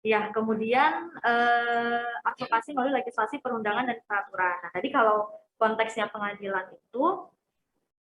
Ya, kemudian advokasi melalui legislasi perundangan dan peraturan. Nah, tadi kalau konteksnya pengadilan itu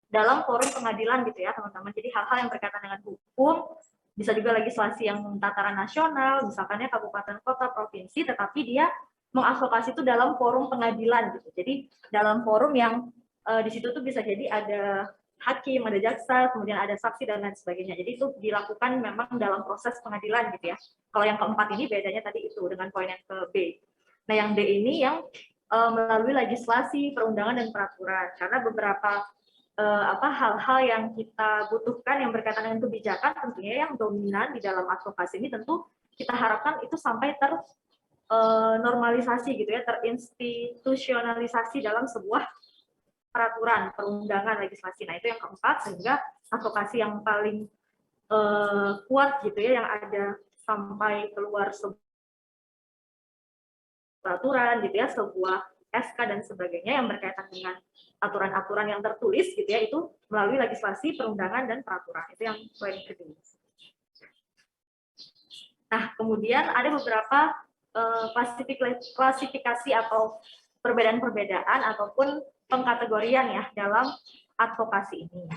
dalam forum pengadilan gitu ya, teman-teman. Jadi hal-hal yang berkaitan dengan hukum, bisa juga legislasi yang tataran nasional, misalkannya kabupaten, kota, provinsi, tetapi dia mengadvokasi itu dalam forum pengadilan gitu. Jadi dalam forum yang di situ tuh bisa jadi ada hakim, ada jaksa, kemudian ada saksi dan lain sebagainya. Jadi itu dilakukan memang dalam proses pengadilan gitu ya. Kalau yang keempat ini bedanya tadi itu dengan poin yang ke B. Nah yang D ini yang melalui legislasi, perundangan dan peraturan. Karena beberapa hal-hal yang kita butuhkan yang berkaitan dengan kebijakan tentunya yang dominan di dalam advokasi ini tentu kita harapkan itu sampai ternormalisasi gitu ya, terinstitusionalisasi dalam sebuah peraturan, perundangan, legislasi. Nah, itu yang keempat, sehingga advokasi yang paling kuat gitu ya, yang ada sampai keluar sebuah peraturan gitu ya, sebuah SK dan sebagainya yang berkaitan dengan aturan-aturan yang tertulis gitu ya, itu melalui legislasi, perundangan, dan peraturan. Itu yang poin kedua. Nah, kemudian ada beberapa klasifikasi atau perbedaan-perbedaan ataupun pengkategorian ya dalam advokasi ini.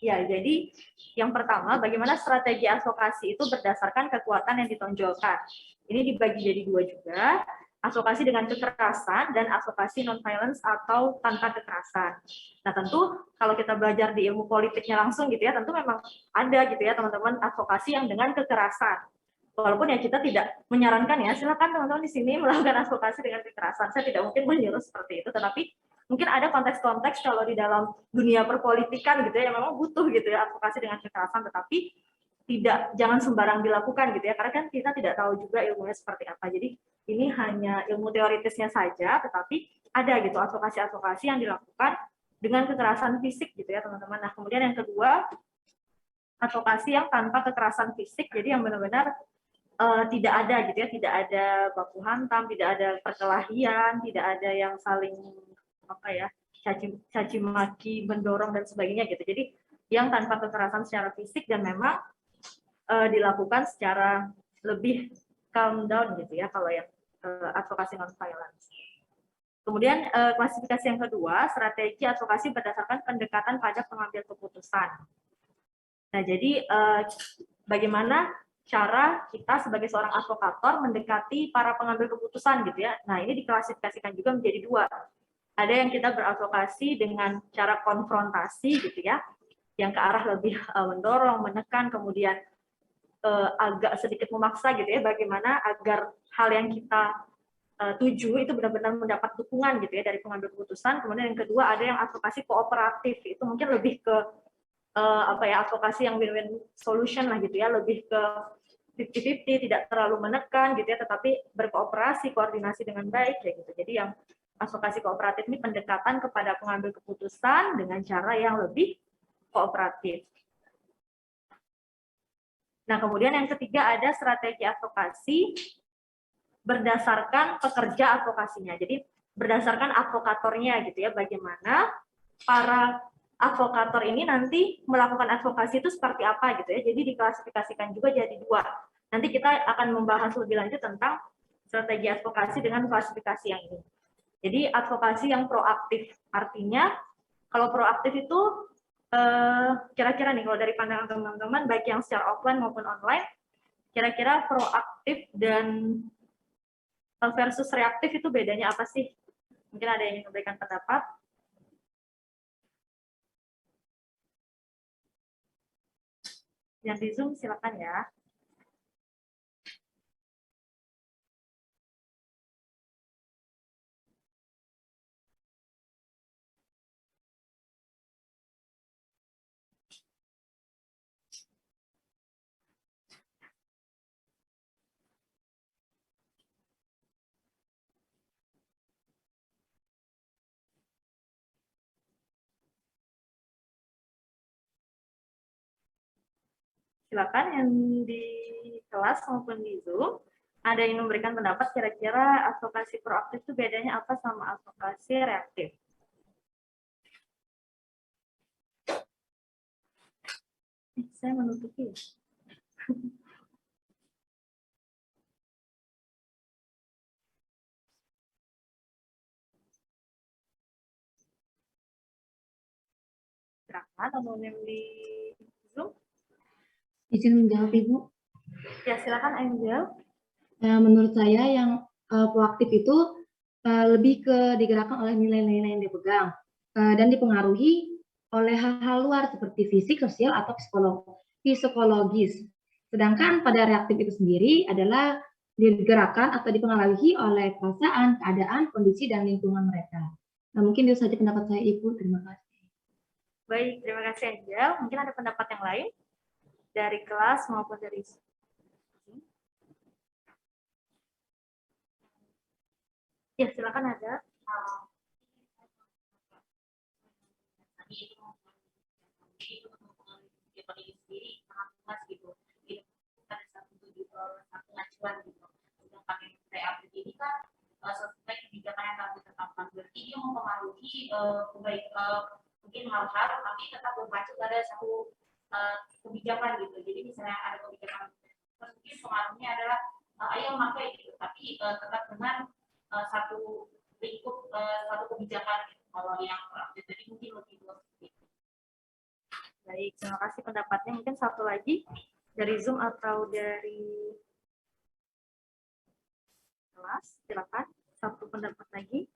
Ya, jadi yang pertama, bagaimana strategi advokasi itu berdasarkan kekuatan yang ditonjolkan. Ini dibagi jadi dua juga, advokasi dengan kekerasan dan advokasi non-violence atau tanpa kekerasan. Nah, tentu kalau kita belajar di ilmu politiknya langsung gitu ya, tentu memang ada gitu ya teman-teman advokasi yang dengan kekerasan. Walaupun ya kita tidak menyarankan ya, silakan teman-teman di sini melakukan advokasi dengan kekerasan. Saya tidak mungkin menyuruh seperti itu, tetapi mungkin ada konteks-konteks kalau di dalam dunia perpolitikan gitu ya, yang memang butuh gitu ya advokasi dengan kekerasan, tetapi jangan sembarang dilakukan gitu ya, karena kan kita tidak tahu juga ilmunya seperti apa. Jadi ini hanya ilmu teoritisnya saja, tetapi ada gitu advokasi-advokasi yang dilakukan dengan kekerasan fisik gitu ya teman-teman. Nah kemudian yang kedua, advokasi yang tanpa kekerasan fisik, jadi yang benar-benar tidak ada gitu ya, tidak ada baku hantam, tidak ada perkelahian, tidak ada yang saling caci maki, mendorong dan sebagainya gitu. Jadi yang tanpa kekerasan secara fisik dan memang dilakukan secara lebih calm down gitu ya kalau yang advokasi non violence. Kemudian klasifikasi yang kedua, strategi advokasi berdasarkan pendekatan pada pengambil keputusan. Nah, jadi bagaimana cara kita sebagai seorang advokator mendekati para pengambil keputusan gitu ya. Nah, ini diklasifikasikan juga menjadi dua. Ada yang kita beradvokasi dengan cara konfrontasi gitu ya, yang ke arah lebih mendorong, menekan, kemudian agak sedikit memaksa gitu ya, bagaimana agar hal yang kita tuju itu benar-benar mendapat dukungan gitu ya dari pengambil keputusan. Kemudian yang kedua ada yang advokasi kooperatif, itu mungkin lebih ke advokasi yang win-win solution lah gitu ya, lebih ke 50-50, tidak terlalu menekan gitu ya, tetapi berkooperasi, koordinasi dengan baik ya gitu. Jadi yang advokasi kooperatif ini pendekatan kepada pengambil keputusan dengan cara yang lebih kooperatif. Nah, kemudian yang ketiga ada strategi advokasi berdasarkan pekerja advokasinya. Jadi berdasarkan advokatornya gitu ya, bagaimana para advokator ini nanti melakukan advokasi itu seperti apa gitu ya. Jadi diklasifikasikan juga jadi dua. Nanti kita akan membahas lebih lanjut tentang strategi advokasi dengan klasifikasi yang ini. Jadi advokasi yang proaktif, artinya kalau proaktif itu kira-kira nih kalau dari pandangan teman-teman baik yang secara offline maupun online, kira-kira proaktif dan versus reaktif itu bedanya apa sih? Mungkin ada yang ingin memberikan pendapat. Yang di Zoom silakan ya. Silakan yang di kelas maupun di Zoom. Ada yang memberikan pendapat kira-kira advokasi proaktif itu bedanya apa sama advokasi reaktif? Saya menutupi. silakan anonim di Zoom. Izin menjawab, Ibu. Ya, silakan Angel. Menurut saya yang proaktif itu lebih ke digerakkan oleh nilai-nilai yang dipegang dan dipengaruhi oleh hal-hal luar seperti fisik, sosial, atau psikologis. Sedangkan pada reaktif itu sendiri adalah digerakkan atau dipengaruhi oleh perasaan, keadaan, kondisi, dan lingkungan mereka. Nah, mungkin itu saja pendapat saya, Ibu. Terima kasih. Baik, terima kasih Angel. Mungkin ada pendapat yang lain dari kelas maupun dari ya, silakan ada. Sesuai kebijakan yang telah ditetapkan, berarti dia mempengaruhi mungkin hal-hal, tapi tetap berpacu pada satu kebijakan gitu. Jadi misalnya ada kebijakan, mungkin pengaruhnya adalah ayo pakai gitu, tapi tetap dengan satu lingkup satu kebijakan gitu. Kalau yang jadi mungkin lebih luas. Baik, terima kasih pendapatnya. Mungkin satu lagi dari Zoom atau dari kelas, silakan satu pendapat lagi.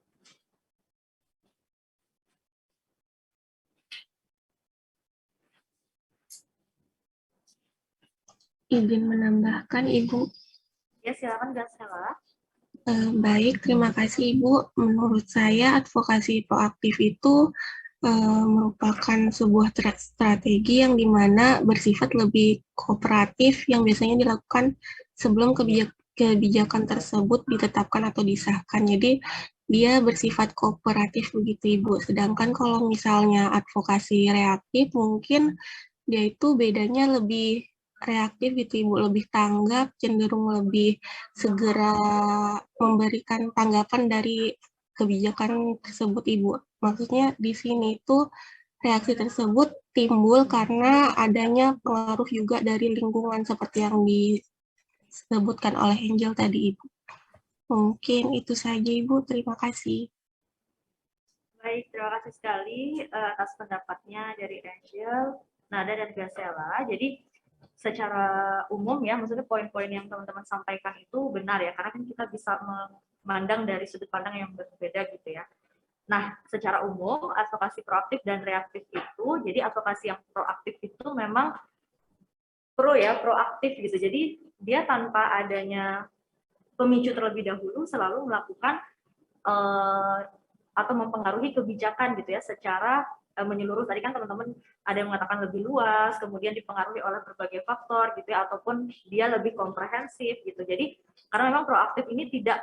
Izin menambahkan, Ibu. Ya, silakan Gasela. Baik, terima kasih Ibu. Menurut saya advokasi proaktif itu merupakan sebuah strategi yang dimana bersifat lebih kooperatif yang biasanya dilakukan sebelum kebijakan tersebut ditetapkan atau disahkan. Jadi dia bersifat kooperatif begitu Ibu. Sedangkan kalau misalnya advokasi reaktif mungkin dia itu bedanya lebih reaktif gitu Ibu, lebih tanggap, cenderung lebih segera memberikan tanggapan dari kebijakan tersebut Ibu. Maksudnya di sini itu reaksi tersebut timbul karena adanya pengaruh juga dari lingkungan seperti yang disebutkan oleh Angel tadi Ibu. Mungkin itu saja Ibu, terima kasih. Baik, terima kasih sekali atas pendapatnya dari Angel, Nada, dan Gasela. Jadi secara umum ya, maksudnya poin-poin yang teman-teman sampaikan itu benar ya, karena kan kita bisa memandang dari sudut pandang yang berbeda gitu ya. Nah, secara umum advokasi proaktif dan reaktif itu, jadi advokasi yang proaktif itu memang proaktif gitu. Jadi dia tanpa adanya pemicu terlebih dahulu selalu melakukan atau mempengaruhi kebijakan gitu ya secara menyeluruh. Tadi kan teman-teman ada yang mengatakan lebih luas, kemudian dipengaruhi oleh berbagai faktor gitu ya, ataupun dia lebih komprehensif gitu. Jadi karena memang proaktif ini tidak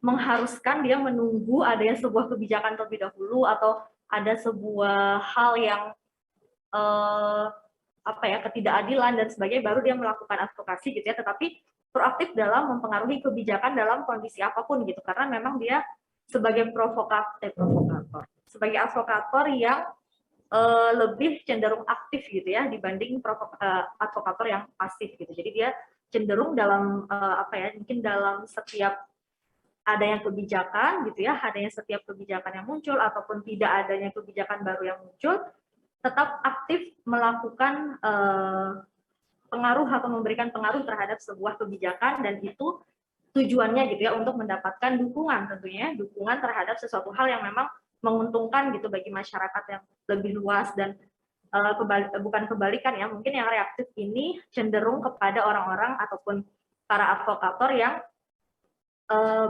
mengharuskan dia menunggu adanya sebuah kebijakan terlebih dahulu atau ada sebuah hal yang ketidakadilan dan sebagainya baru dia melakukan advokasi gitu ya, tetapi proaktif dalam mempengaruhi kebijakan dalam kondisi apapun gitu, karena memang dia sebagai sebagai advokator yang lebih cenderung aktif gitu ya dibanding advokator yang pasif gitu. Jadi dia cenderung dalam mungkin dalam setiap ada yang kebijakan gitu ya, adanya setiap kebijakan yang muncul ataupun tidak adanya kebijakan baru yang muncul, tetap aktif melakukan pengaruh atau memberikan pengaruh terhadap sebuah kebijakan, dan itu tujuannya gitu ya untuk mendapatkan dukungan, tentunya dukungan terhadap sesuatu hal yang memang menguntungkan gitu bagi masyarakat yang lebih luas. Dan bukan kebalikan ya, mungkin yang reaktif ini cenderung kepada orang-orang ataupun para advokator yang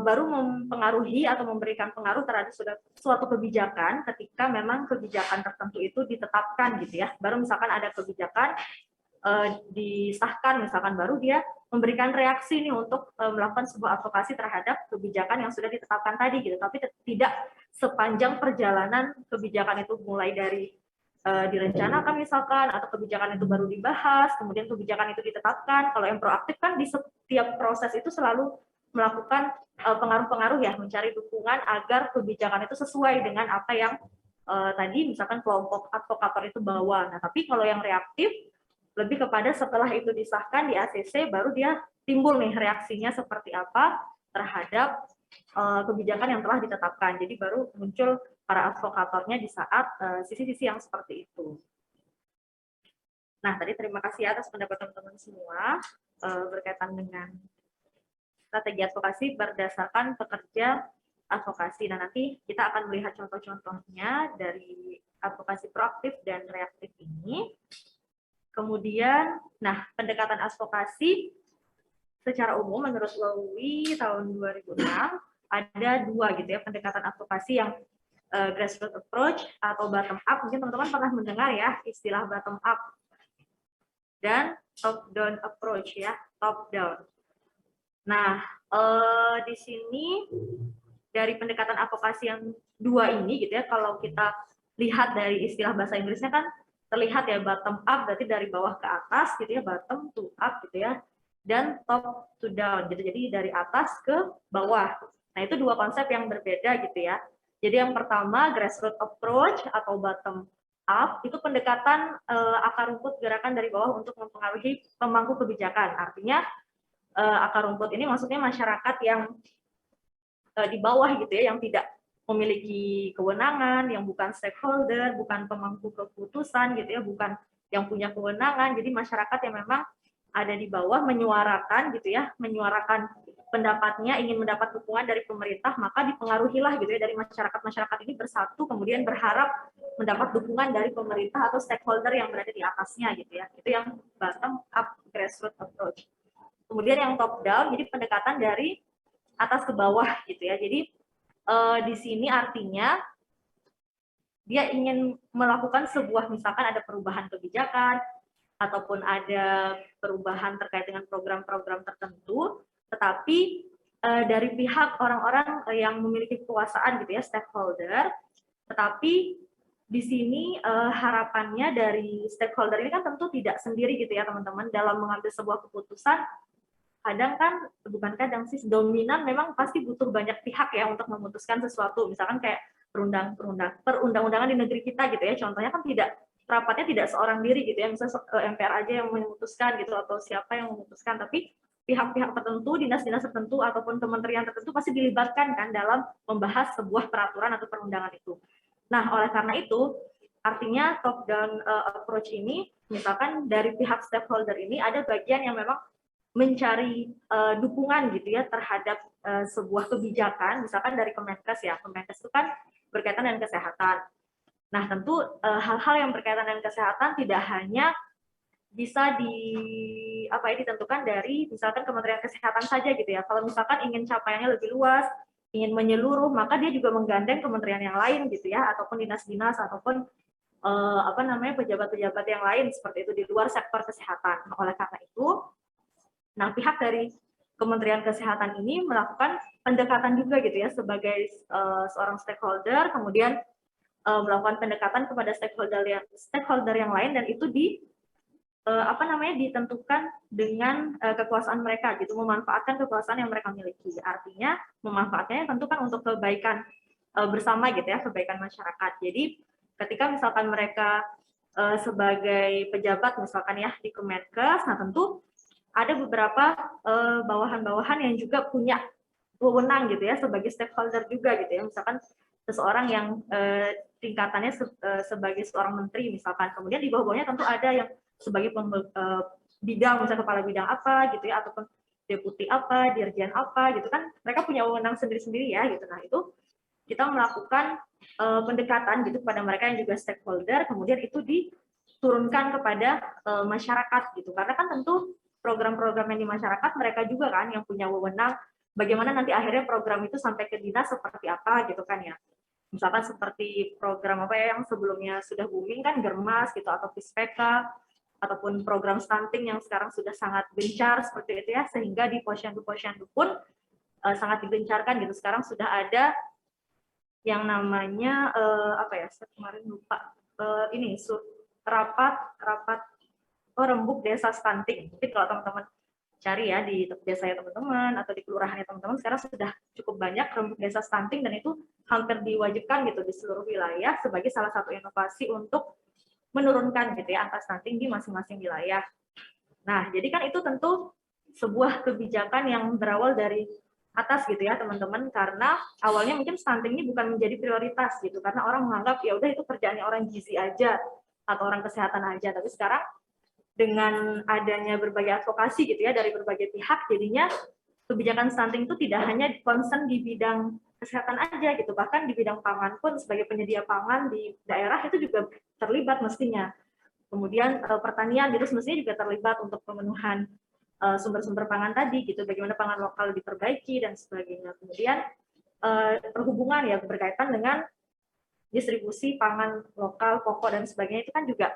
baru mempengaruhi atau memberikan pengaruh terhadap suatu kebijakan ketika memang kebijakan tertentu itu ditetapkan gitu ya. Baru misalkan ada kebijakan disahkan misalkan, baru dia memberikan reaksi nih untuk melakukan sebuah advokasi terhadap kebijakan yang sudah ditetapkan tadi gitu. Tapi tidak sepanjang perjalanan kebijakan itu, mulai dari direncanakan misalkan, atau kebijakan itu baru dibahas, kemudian kebijakan itu ditetapkan. Kalau yang proaktif kan di setiap proses itu selalu melakukan pengaruh-pengaruh ya, mencari dukungan agar kebijakan itu sesuai dengan apa yang tadi misalkan kelompok advokator itu bawa. Nah, tapi kalau yang reaktif lebih kepada setelah itu disahkan di ACC baru dia timbul nih reaksinya seperti apa terhadap kebijakan yang telah ditetapkan. Jadi baru muncul para advokatornya di saat sisi-sisi yang seperti itu. Nah, tadi terima kasih atas pendapat teman-teman semua berkaitan dengan strategi advokasi berdasarkan pekerja advokasi. Nah, nanti kita akan melihat contoh-contohnya dari advokasi proaktif dan reaktif ini. Kemudian, nah, pendekatan advokasi secara umum menurut WUI tahun 2006 ada dua gitu ya, pendekatan advokasi yang grassroots approach atau bottom up. Mungkin teman-teman pernah mendengar ya istilah bottom up dan top down approach ya, top down. Nah, di sini dari pendekatan advokasi yang dua ini gitu ya, kalau kita lihat dari istilah bahasa Inggrisnya kan terlihat ya bottom up berarti dari bawah ke atas gitu ya, bottom to up gitu ya, dan top to down gitu. Jadi dari atas ke bawah. Nah, itu dua konsep yang berbeda gitu ya. Jadi yang pertama grassroots approach atau bottom up itu pendekatan akar rumput gerakan dari bawah untuk mempengaruhi pemangku kebijakan. Artinya akar rumput ini maksudnya masyarakat yang di bawah gitu ya, yang tidak memiliki kewenangan, yang bukan stakeholder, bukan pemangku keputusan gitu ya, bukan yang punya kewenangan. Jadi masyarakat yang memang ada di bawah menyuarakan gitu ya, menyuarakan pendapatnya, ingin mendapat dukungan dari pemerintah, maka dipengaruhilah gitu ya dari masyarakat ini bersatu kemudian berharap mendapat dukungan dari pemerintah atau stakeholder yang berada di atasnya gitu ya. Itu yang bottom up grassroots approach. Kemudian yang top down, jadi pendekatan dari atas ke bawah gitu ya. Jadi di sini artinya dia ingin melakukan sebuah, misalkan ada perubahan kebijakan ataupun ada perubahan terkait dengan program-program tertentu, tetapi dari pihak orang-orang yang memiliki kekuasaan gitu ya, stakeholder. Tetapi di sini harapannya dari stakeholder ini kan tentu tidak sendiri gitu ya teman-teman dalam mengambil sebuah keputusan. Kadang kan, bukan kadang sih, dominan memang pasti butuh banyak pihak ya untuk memutuskan sesuatu. Misalkan kayak perundang-undangan di negeri kita gitu ya, contohnya kan rapatnya tidak seorang diri gitu ya, misalnya MPR aja yang memutuskan gitu, atau siapa yang memutuskan, tapi pihak-pihak tertentu, dinas-dinas tertentu, ataupun kementerian tertentu pasti dilibatkan kan dalam membahas sebuah peraturan atau perundangan itu. Nah, oleh karena itu, artinya top down approach ini, misalkan dari pihak stakeholder ini ada bagian yang memang mencari dukungan gitu ya terhadap sebuah kebijakan, misalkan dari Kemenkes ya. Kemenkes itu kan berkaitan dengan kesehatan. Nah, tentu hal-hal yang berkaitan dengan kesehatan tidak hanya bisa ditentukan dari misalkan Kementerian Kesehatan saja gitu ya. Kalau misalkan ingin capaiannya lebih luas, ingin menyeluruh, maka dia juga menggandeng kementerian yang lain gitu ya, ataupun dinas-dinas ataupun pejabat-pejabat yang lain seperti itu di luar sektor kesehatan. Oleh karena itu, nah, pihak dari Kementerian Kesehatan ini melakukan pendekatan juga gitu ya sebagai seorang stakeholder, kemudian melakukan pendekatan kepada stakeholder yang lain, dan itu ditentukan dengan kekuasaan mereka gitu, memanfaatkan kekuasaan yang mereka miliki. Artinya memanfaatkannya tentu kan untuk kebaikan bersama gitu ya, kebaikan masyarakat. Jadi ketika misalkan mereka sebagai pejabat misalkan ya di Kemenkes, nah tentu ada beberapa bawahan-bawahan yang juga punya wewenang gitu ya sebagai stakeholder juga gitu ya. Misalkan seseorang yang tingkatannya sebagai seorang menteri misalkan, kemudian di bawah-bawahnya tentu ada yang sebagai bidang, misalnya kepala bidang apa gitu ya, ataupun deputi apa, dirjen apa gitu kan, mereka punya wewenang sendiri-sendiri ya gitu. Nah, itu kita melakukan pendekatan gitu kepada mereka yang juga stakeholder, kemudian itu diturunkan kepada masyarakat gitu, karena kan tentu program-program yang di masyarakat mereka juga kan yang punya wewenang bagaimana nanti akhirnya program itu sampai ke dinas seperti apa gitu kan ya. Misalkan seperti program apa ya yang sebelumnya sudah booming kan, Germas gitu, atau Pispeka, ataupun program stunting yang sekarang sudah sangat gencar seperti itu ya, sehingga di posyandu-posyandu pun sangat digencarkan gitu. Sekarang sudah ada yang namanya saya kemarin lupa rapat rembuk desa stunting. Mungkin kalau teman-teman cari ya di desanya teman-teman atau di kelurahannya teman-teman, sekarang sudah cukup banyak rembuk desa stunting, dan itu hampir diwajibkan gitu di seluruh wilayah sebagai salah satu inovasi untuk menurunkan gitu ya angka stunting di masing-masing wilayah. Nah, jadi kan itu tentu sebuah kebijakan yang berawal dari atas gitu ya teman-teman, karena awalnya mungkin stunting ini bukan menjadi prioritas gitu, karena orang menganggap ya udah itu kerjaannya orang gizi aja atau orang kesehatan aja, tapi sekarang dengan adanya berbagai advokasi gitu ya dari berbagai pihak, jadinya kebijakan stunting itu tidak hanya concern di bidang kesehatan aja gitu, bahkan di bidang pangan pun sebagai penyedia pangan di daerah itu juga terlibat mestinya. Kemudian pertanian itu semestinya juga terlibat untuk pemenuhan sumber-sumber pangan tadi gitu, bagaimana pangan lokal diperbaiki dan sebagainya. Kemudian perhubungan ya berkaitan dengan distribusi pangan lokal, pokok dan sebagainya itu kan juga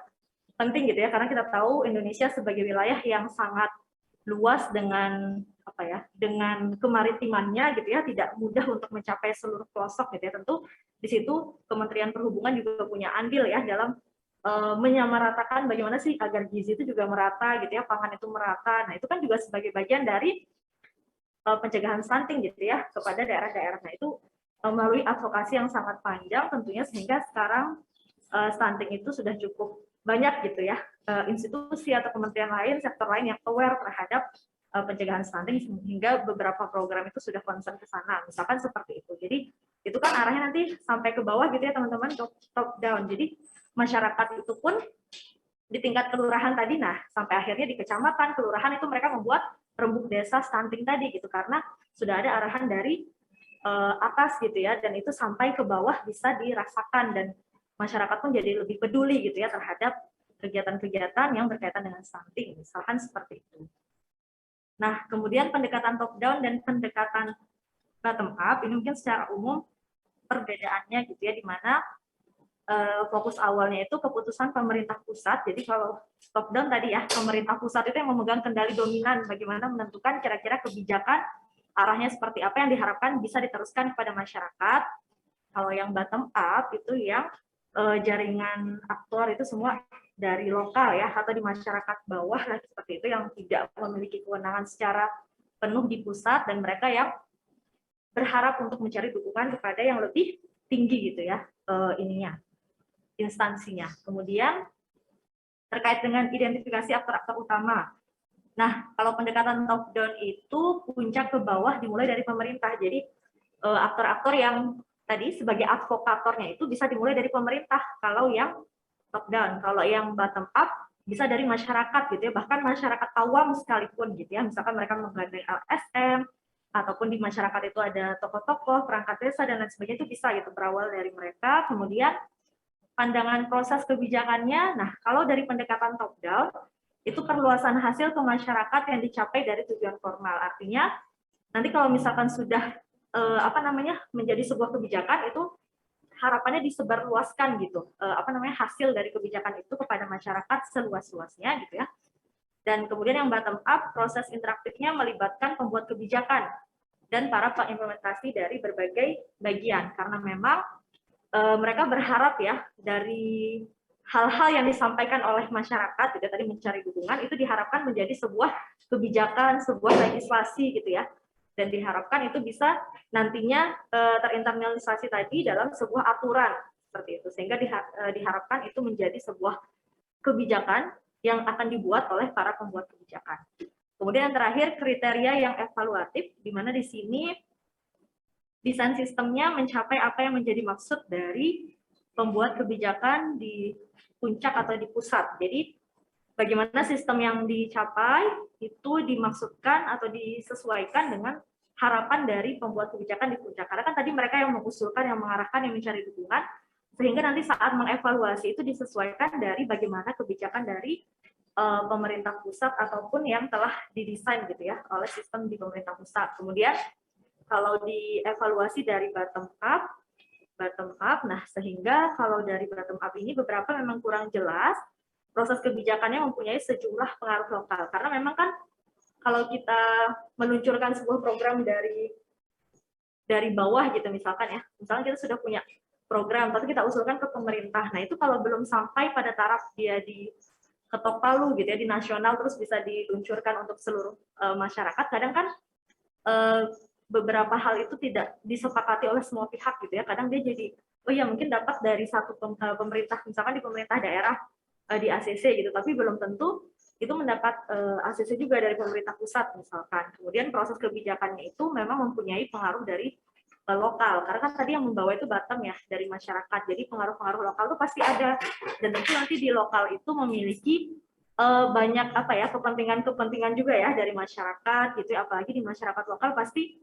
penting gitu ya, karena kita tahu Indonesia sebagai wilayah yang sangat luas dengan apa ya, dengan kemaritimannya gitu ya, tidak mudah untuk mencapai seluruh pelosok gitu ya. Tentu di situ Kementerian Perhubungan juga punya andil ya dalam menyamaratakan bagaimana sih agar gizi itu juga merata gitu ya, pangan itu merata. Nah, itu kan juga sebagai bagian dari pencegahan stunting gitu ya kepada daerah-daerah. Nah, itu melalui advokasi yang sangat panjang tentunya, sehingga sekarang stunting itu sudah cukup banyak gitu ya, institusi atau kementerian lain, sektor lain yang aware terhadap pencegahan stunting, sehingga beberapa program itu sudah concern ke sana, misalkan seperti itu. Jadi itu kan arahnya nanti sampai ke bawah gitu ya teman-teman, top down. Jadi masyarakat itu pun di tingkat kelurahan tadi, nah sampai akhirnya di kecamatan, kelurahan itu mereka membuat rembuk desa stunting tadi gitu, karena sudah ada arahan dari atas gitu ya, dan itu sampai ke bawah bisa dirasakan, dan masyarakat pun jadi lebih peduli gitu ya terhadap kegiatan-kegiatan yang berkaitan dengan stunting, misalkan seperti itu. Nah, kemudian pendekatan top down dan pendekatan bottom up ini mungkin secara umum perbedaannya gitu ya, di mana fokus awalnya itu keputusan pemerintah pusat. Jadi kalau top down tadi ya, pemerintah pusat itu yang memegang kendali dominan bagaimana menentukan kira-kira kebijakan arahnya seperti apa yang diharapkan bisa diteruskan kepada masyarakat. Kalau yang bottom up itu yang jaringan aktor itu semua dari lokal ya, atau di masyarakat bawah lah seperti itu, yang tidak memiliki kewenangan secara penuh di pusat, dan mereka yang berharap untuk mencari dukungan kepada yang lebih tinggi gitu ya instansinya. Kemudian terkait dengan identifikasi aktor-aktor utama. Nah, kalau pendekatan top down itu puncak ke bawah dimulai dari pemerintah. Jadi aktor-aktor yang tadi sebagai advokatornya itu bisa dimulai dari pemerintah kalau yang top down. Kalau yang bottom up bisa dari masyarakat gitu ya, bahkan masyarakat awam sekalipun gitu ya. Misalkan mereka menggandeng LSM, ataupun di masyarakat itu ada tokoh-tokoh, perangkat desa dan lain sebagainya, itu bisa gitu berawal dari mereka. Kemudian pandangan proses kebijakannya, nah kalau dari pendekatan top down itu perluasan hasil ke masyarakat yang dicapai dari tujuan formal. Artinya nanti kalau misalkan sudah menjadi sebuah kebijakan, itu harapannya disebarluaskan gitu hasil dari kebijakan itu kepada masyarakat seluas-luasnya gitu ya. Dan kemudian yang bottom up, proses interaktifnya melibatkan pembuat kebijakan dan para pengimplementasi dari berbagai bagian, karena memang mereka berharap ya dari hal-hal yang disampaikan oleh masyarakat gitu tadi mencari dukungan, itu diharapkan menjadi sebuah kebijakan, sebuah legislasi gitu ya, dan diharapkan itu bisa nantinya terinternalisasi tadi dalam sebuah aturan seperti itu, sehingga diharapkan itu menjadi sebuah kebijakan yang akan dibuat oleh para pembuat kebijakan. Kemudian yang terakhir, kriteria yang evaluatif, di mana di sini desain sistemnya mencapai apa yang menjadi maksud dari pembuat kebijakan di puncak atau di pusat. Jadi bagaimana sistem yang dicapai itu dimaksudkan atau disesuaikan dengan harapan dari pembuat kebijakan di puncak. Karena kan tadi mereka yang mengusulkan, yang mengarahkan, yang mencari dukungan, sehingga nanti saat mengevaluasi itu disesuaikan dari bagaimana kebijakan dari pemerintah pusat ataupun yang telah didesain gitu ya oleh sistem di pemerintah pusat. Kemudian kalau dievaluasi dari bottom up, nah sehingga kalau dari bottom up ini beberapa memang kurang jelas, proses kebijakannya mempunyai sejumlah pengaruh lokal. Karena memang kan kalau kita meluncurkan sebuah program dari bawah gitu misalkan ya, misalnya kita sudah punya program, tapi kita usulkan ke pemerintah. Nah itu kalau belum sampai pada taraf dia diketok palu gitu ya, di nasional terus bisa diluncurkan untuk seluruh masyarakat, kadang kan beberapa hal itu tidak disepakati oleh semua pihak gitu ya. Kadang dia jadi, oh ya mungkin dapat dari satu pemerintah, misalkan di pemerintah daerah di ACC gitu, tapi belum tentu itu mendapat ACC juga dari pemerintah pusat misalkan. Kemudian proses kebijakannya itu memang mempunyai pengaruh dari lokal, karena kan tadi yang membawa itu bottom ya, dari masyarakat. Jadi pengaruh-pengaruh lokal itu pasti ada, dan tentu nanti di lokal itu memiliki banyak apa ya kepentingan juga ya dari masyarakat gitu ya, apalagi di masyarakat lokal pasti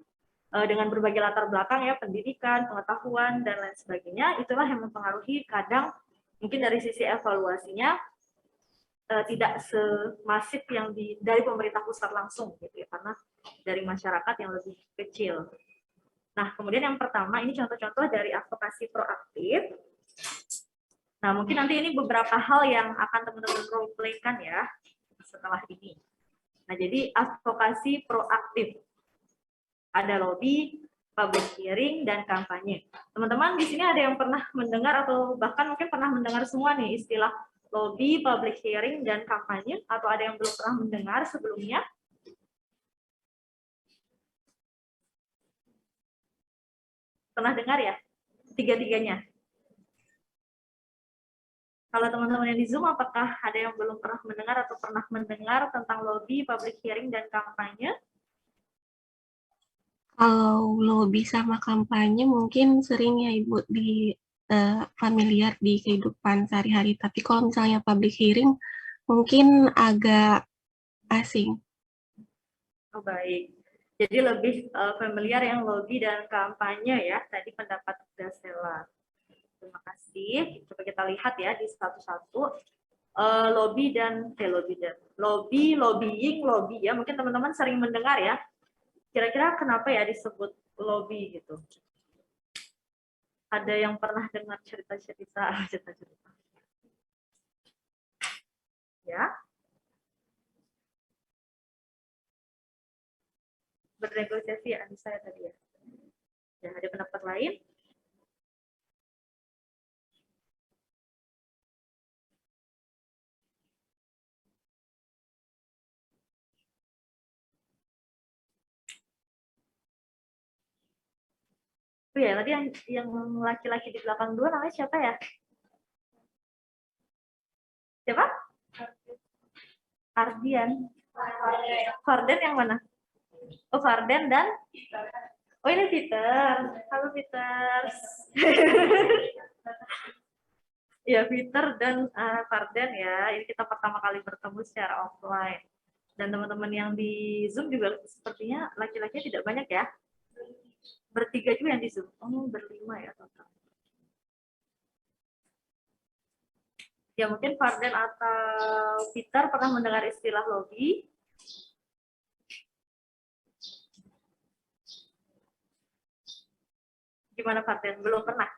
dengan berbagai latar belakang ya, pendidikan, pengetahuan dan lain sebagainya, itulah yang mempengaruhi kadang mungkin dari sisi evaluasinya tidak semasif yang dari pemerintah pusat langsung gitu ya, karena dari masyarakat yang lebih kecil. Nah, kemudian yang pertama ini contoh-contoh dari advokasi proaktif. Nah, mungkin nanti ini beberapa hal yang akan teman-teman role play-kan ya setelah ini. Nah, jadi advokasi proaktif. Ada lobby, public hearing, dan kampanye. Teman-teman di sini ada yang pernah mendengar atau bahkan mungkin pernah mendengar semua nih istilah lobby, public hearing, dan kampanye, atau ada yang belum pernah mendengar sebelumnya? Pernah dengar ya? Tiga-tiganya. Kalau teman-teman yang di Zoom, apakah ada yang belum pernah mendengar atau pernah mendengar tentang lobby, public hearing, dan kampanye? Kalau lobby sama kampanye mungkin sering ya Ibu di familiar di kehidupan sehari-hari. Tapi kalau misalnya public hearing mungkin agak asing. Oh, baik. Jadi lebih familiar yang lobby dan kampanye ya. Tadi pendapat Graciela. Terima kasih. Coba kita lihat ya di satu-satu. Lobbying, lobby ya. Mungkin teman-teman sering mendengar ya. Kira-kira kenapa ya disebut lobby gitu? Ada yang pernah dengar cerita-cerita? Ya, bernegosiasi ya, saya tadi ya. Ya, ada pendapat lain? Oh ya, tadi yang laki-laki di belakang dua namanya siapa ya? Siapa? Ardian. Farden yang mana? Oh, Farden dan? Oh, ini Peter. Halo, Peter. Ya, Peter dan Farden ya. Ini kita pertama kali bertemu secara offline. Dan teman-teman yang di Zoom juga sepertinya laki-lakinya tidak banyak ya. Bertiga juga yang di Zoom. Oh, berlima ya total. Ya, mungkin Farden atau Peter pernah mendengar istilah lobby. Gimana Farden? Belum pernah?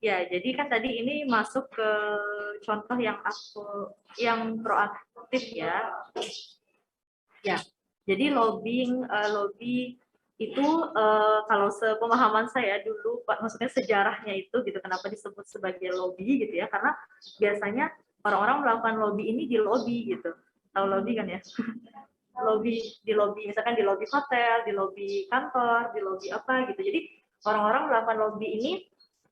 Ya, jadi kan tadi ini masuk ke contoh yang proaktif ya. Ya, jadi lobby itu kalau sepemahaman saya dulu, Pak, maksudnya sejarahnya itu gitu, kenapa disebut sebagai lobby gitu ya? Karena biasanya orang-orang melakukan lobby ini di lobby gitu. Tahu lobby kan ya? Di lobby misalkan di lobby hotel, di lobby kantor, di lobby apa gitu. Jadi orang-orang melakukan lobby ini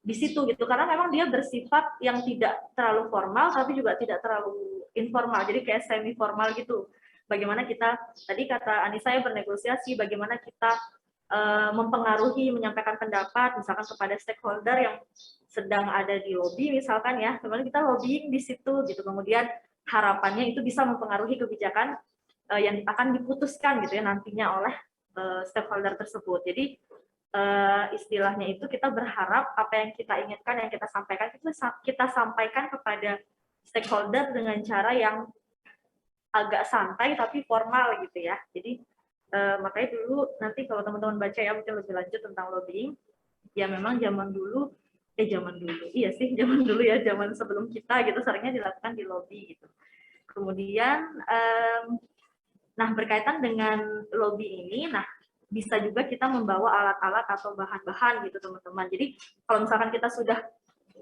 di situ gitu, karena memang dia bersifat yang tidak terlalu formal tapi juga tidak terlalu informal, jadi kayak semi formal gitu. Bagaimana kita, tadi kata Anissa ya, bernegosiasi, bagaimana kita mempengaruhi, menyampaikan pendapat misalkan kepada stakeholder yang sedang ada di lobby misalkan ya, kemudian kita lobbying di situ gitu, kemudian harapannya itu bisa mempengaruhi kebijakan yang akan diputuskan gitu ya nantinya oleh stakeholder tersebut. Jadi istilahnya itu kita berharap apa yang kita inginkan, yang kita sampaikan itu kita sampaikan kepada stakeholder dengan cara yang agak santai tapi formal gitu ya. Jadi makanya dulu nanti kalau teman-teman baca ya mungkin lebih lanjut tentang lobbying, ya memang zaman dulu iya sih zaman dulu ya, zaman sebelum kita gitu seringnya dilakukan di lobby gitu. Kemudian nah berkaitan dengan lobby ini, nah bisa juga kita membawa alat-alat atau bahan-bahan gitu teman-teman. Jadi kalau misalkan kita sudah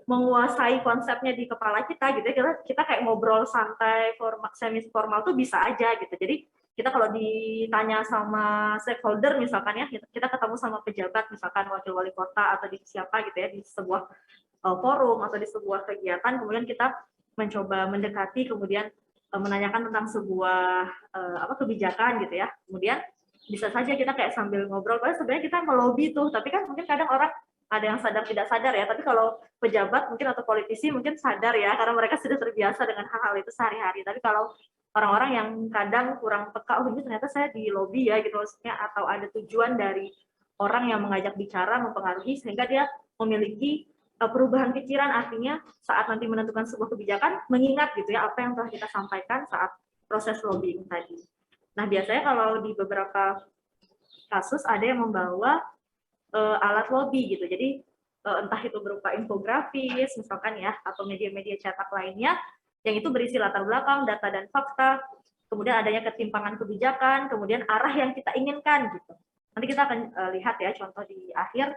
menguasai konsepnya di kepala kita gitu ya, kita kayak ngobrol santai semi formal tuh bisa aja gitu. Jadi kita kalau ditanya sama stakeholder misalkan ya, kita ketemu sama pejabat misalkan wakil wali kota atau di siapa gitu ya, di sebuah forum atau di sebuah kegiatan, kemudian kita mencoba mendekati, kemudian menanyakan tentang sebuah kebijakan gitu ya. Kemudian bisa saja kita kayak sambil ngobrol, padahal sebenarnya kita melobi tuh, tapi kan mungkin kadang orang ada yang sadar tidak sadar ya, tapi kalau pejabat mungkin atau politisi mungkin sadar ya, karena mereka sudah terbiasa dengan hal-hal itu sehari-hari. Tapi kalau orang-orang yang kadang kurang peka, oh ini ternyata saya di lobby ya gitu maksudnya, atau ada tujuan dari orang yang mengajak bicara mempengaruhi sehingga dia memiliki perubahan pikiran, artinya saat nanti menentukan sebuah kebijakan mengingat gitu ya apa yang telah kita sampaikan saat proses lobbying tadi. Nah biasanya kalau di beberapa kasus ada yang membawa alat lobby gitu, jadi entah itu berupa infografis misalkan ya, atau media-media cetak lainnya yang itu berisi latar belakang, data dan fakta, kemudian adanya ketimpangan kebijakan, kemudian arah yang kita inginkan gitu. Nanti kita akan lihat ya contoh di akhir,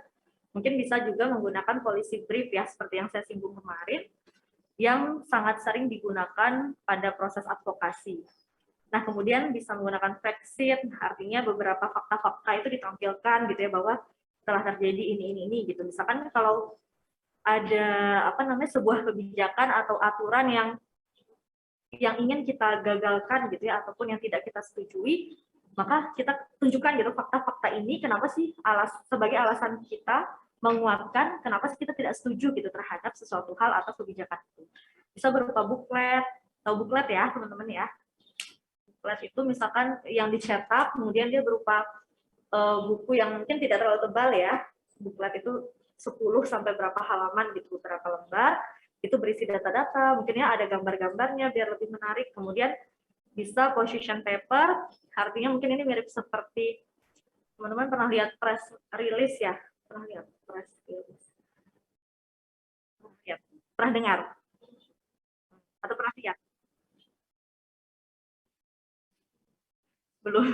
mungkin bisa juga menggunakan policy brief ya, seperti yang saya singgung kemarin, yang sangat sering digunakan pada proses advokasi. Nah, kemudian bisa menggunakan fact sheet, artinya beberapa fakta-fakta itu ditampilkan gitu ya, bahwa telah terjadi ini gitu. Misalkan kalau ada sebuah kebijakan atau aturan yang ingin kita gagalkan gitu ya, ataupun yang tidak kita setujui, maka kita tunjukkan gitu fakta-fakta ini kenapa sih sebagai alasan kita menguatkan kenapa sih kita tidak setuju gitu terhadap sesuatu hal atau kebijakan itu. Bisa berupa buklet, atau buklet ya teman-teman ya. Buklet itu misalkan yang dicetak, kemudian dia berupa buku yang mungkin tidak terlalu tebal ya. Buklet itu 10 sampai berapa halaman gitu, berapa lembar. Itu berisi data-data, mungkin ya ada gambar-gambarnya biar lebih menarik. Kemudian bisa position paper, artinya mungkin ini mirip seperti teman-teman pernah lihat press release ya, pernah lihat press release, ya, pernah dengar atau pernah lihat? Belum.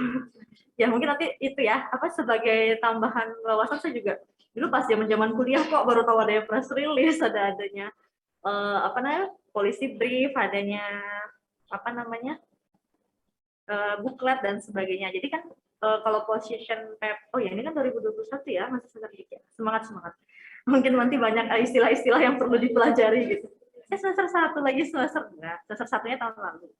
Ya mungkin nanti itu ya, sebagai tambahan wawasan, saya juga dulu pas zaman kuliah kok baru tahu adanya press release, adanya policy brief, adanya buklet dan sebagainya. Jadi kan kalau position paper, oh ya ini kan 2021 ya, masih semangat. Mungkin nanti banyak istilah-istilah yang perlu dipelajari gitu. Semester 1 lagi, semester satunya tahun lalu.